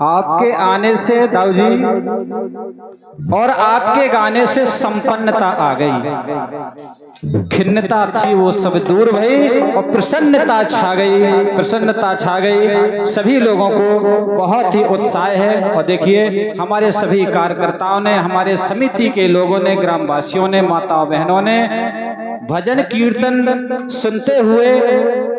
आपके आने से दाऊ जी और आपके गाने से संपन्नता आ गई। खिन्नता थी वो सब दूर भई और प्रसन्नता छा गई, प्रसन्नता छा गई। सभी लोगों को बहुत ही उत्साह है। और देखिए हमारे सभी कार्यकर्ताओं ने, हमारे समिति के लोगों ने, ग्रामवासियों ने, माताओं बहनों ने भजन कीर्तन सुनते हुए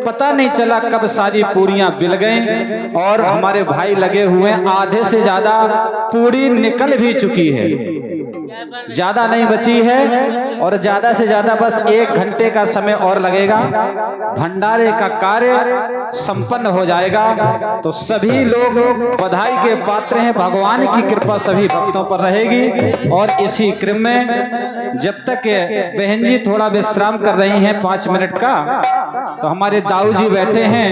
पता नहीं चला कब सारी पूरियां बिल गईं और हमारे भाई लगे हुए आधे से ज्यादा पूरी निकल भी चुकी है, ज्यादा नहीं बची है और ज्यादा से ज्यादा बस 1 घंटे का समय और लगेगा, भंडारे का कार्य संपन्न हो जाएगा। तो सभी लोग बधाई के पात्र हैं। भगवान की कृपा सभी भक्तों पर रहेगी। और इसी क्रम में जब तक बहन जी थोड़ा विश्राम कर रही हैं 5 मिनट का, तो हमारे दाऊ जी बैठे हैं।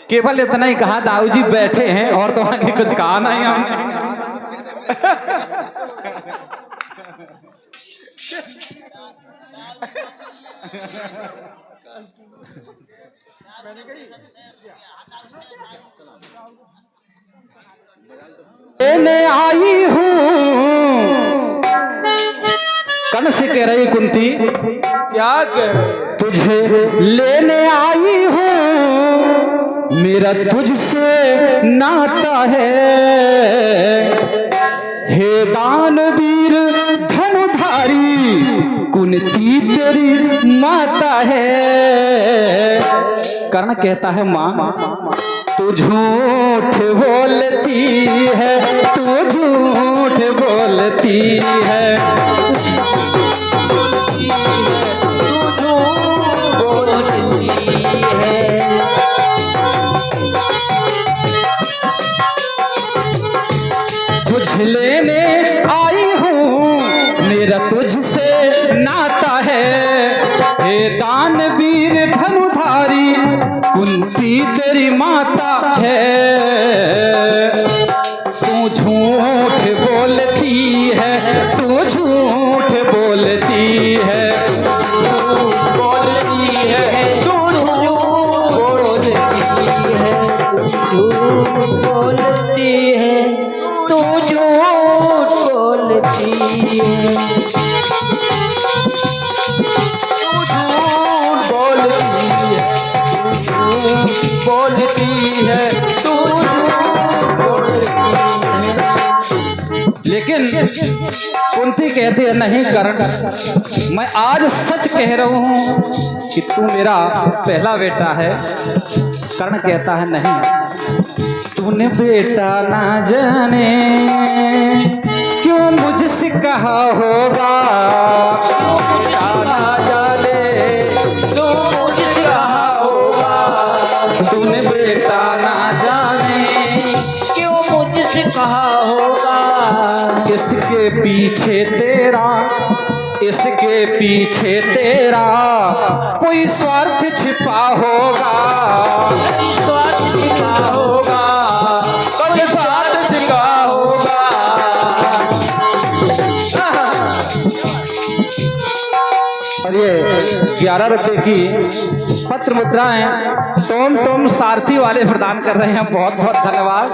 केवल इतना ही कहा दाऊ जी बैठे हैं और तो आगे कुछ कहा नहीं हमने। लेने आई हूँ कन से कह रही कुंती, क्या कह तुझे लेने आई हूँ, मेरा तुझसे नाता है। हे दानवीर धनुधारी कुंती तेरी माता है। कर्ण कहता है मां तू झूठ बोलती है, तू झूठ बोलती है। तुझ लेने आई हूँ, मेरा तुझसे नाता है। हे दानवीर धनुधारी कुंती तेरी माता है। तू झूठ बोलती है, तू झूठ बोलती है, झूठ बोलती है, तू झूठ बोलती है, तू झूठ बोलती है, तू झूठ बोलती है, तू झूठ बोलती है। लेकिन कुंती कहती है नहीं कर्ण, मैं आज सच कह रहा हूं कि तू मेरा पहला बेटा है। कर्ण कहता है नहीं, तूने बेटा ना जाने क्यों मुझसे कहा होगा, बेटा ना जाने क्यों मुझसे कहा होगा। तूने बेटा ना जाने क्यों मुझसे कहा होगा। इसके पीछे तेरा, इसके पीछे तेरा कोई स्वार्थ छिपा होगा, स्वार्थ छिपा होगा, कोई स्वार्थ छिपा होगा। और ये 11 रुपए की पत्र मुद्राएं टोम सारथी वाले प्रदान कर रहे हैं, बहुत बहुत धन्यवाद।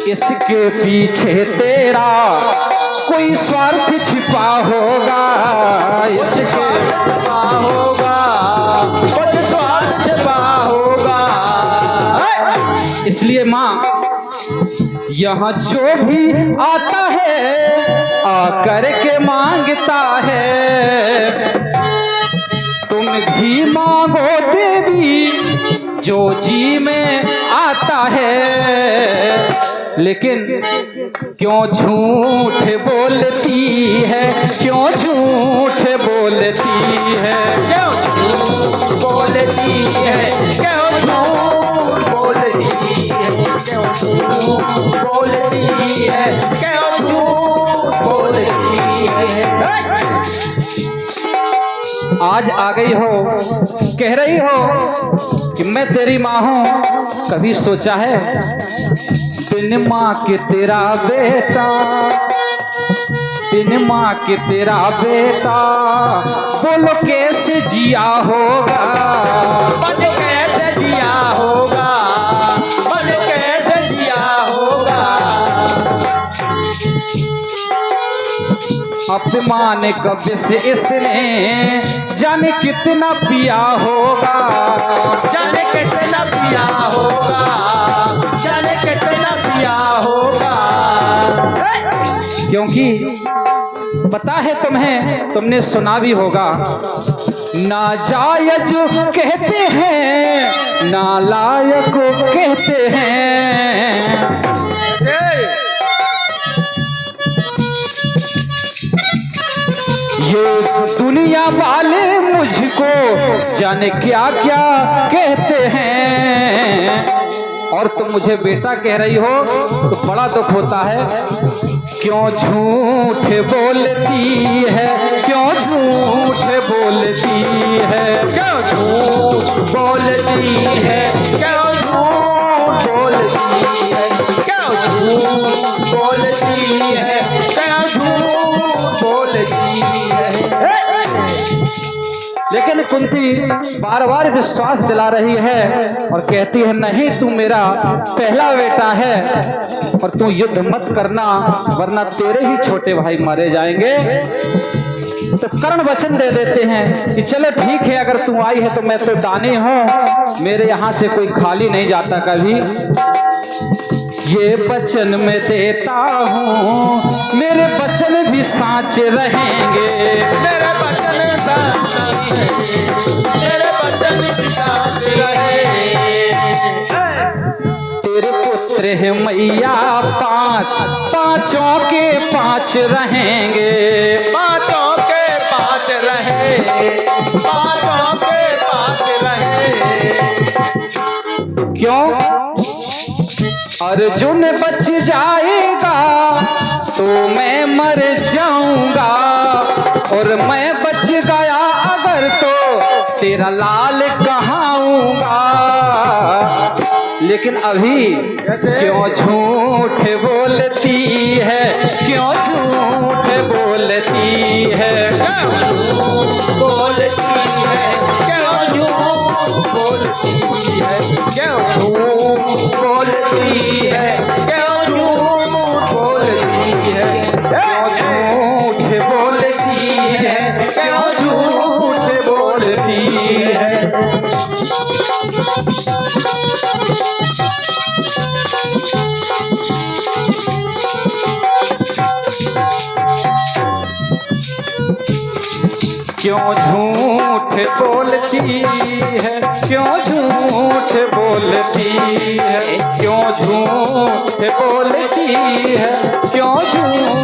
इसके पीछे तेरा कोई स्वार्थ छिपा होगा, इसके छिपा होगा, कुछ स्वार्थ छिपा होगा। इसलिए माँ यहाँ जो भी आता है आकर के मांगता है। तुम भी मांगो देवी जो जी में आता है। लेकिन क्यों झूठ बोलती है, क्यों झूठ बोलती है, क्यों झूठ बोलती है, क्यों झूठ बोलती है, क्यों झूठ बोलती है, क्यों झूठ बोलती है। आज आ गई हो, कह रही हो कि मैं तेरी माँ हूं। कभी सोचा है बिन माँ के तेरा बेटा, बिन माँ के तेरा बेटा बोलो कैसे जिया होगा, मन कैसे जिया होगा, मन कैसे जिया होगा। अपमान कब से इसने जाने कितना पिया होगा, जाने कितना पिया होगा, जाने कितना पिया होगा। क्योंकि पता है तुम्हें, तुमने सुना भी होगा, नाजायज कहते हैं नालायक कहते हैं। ये दुनिया वाले मुझको जाने क्या क्या कहते हैं। और तुम मुझे बेटा कह रही हो तो बड़ा दुख होता है। क्यों झूठ बोलती है, क्यों झूठ बोलती है, क्यों झूठ बोलती है, क्यों झूठ बोलती है, क्यों झूठ बोलती है, क्यों झूठ बोलती है। लेकिन कुंती बार बार विश्वास दिला रही है और कहती है नहीं, तू मेरा पहला बेटा है और तू युद्ध मत करना वरना तेरे ही छोटे भाई मारे जाएंगे। तो कर्ण वचन दे देते हैं कि चलो ठीक है, अगर तू आई है तो मैं तो दानी हूं, मेरे यहां से कोई खाली नहीं जाता कभी। ये वचन मैं देता हूँ, मेरे वचन भी साच रहेंगे, मेरे वचन साच रहेंगे, मेरे वचन भी साच रहेंगे। तेरे पुत्र है मैया पांच, पांचों के पांच रहेंगे, पांचों के पांच रहे, पांचों के पांच रहे। क्यों? अर्जुन बच जाएगा तो मैं मर जाऊंगा, और मैं बच गया अगर तो तेरा लाल कहाऊंगा। लेकिन अभी क्यों झूठ बोलती है, क्यों झूठ बोलती है, क्यों झूठ बोलती है, क्यों झूठ बोलती है, क्यों झूठ बोलती है, क्यों झूठ बोलती है, क्यों झूठ बोलती है, क्यों झूठ बोलती है। क्यों झूठ बोलती है, क्यों झूठ बोलती है, क्यों झूठ बोलती है, क्यों झूठ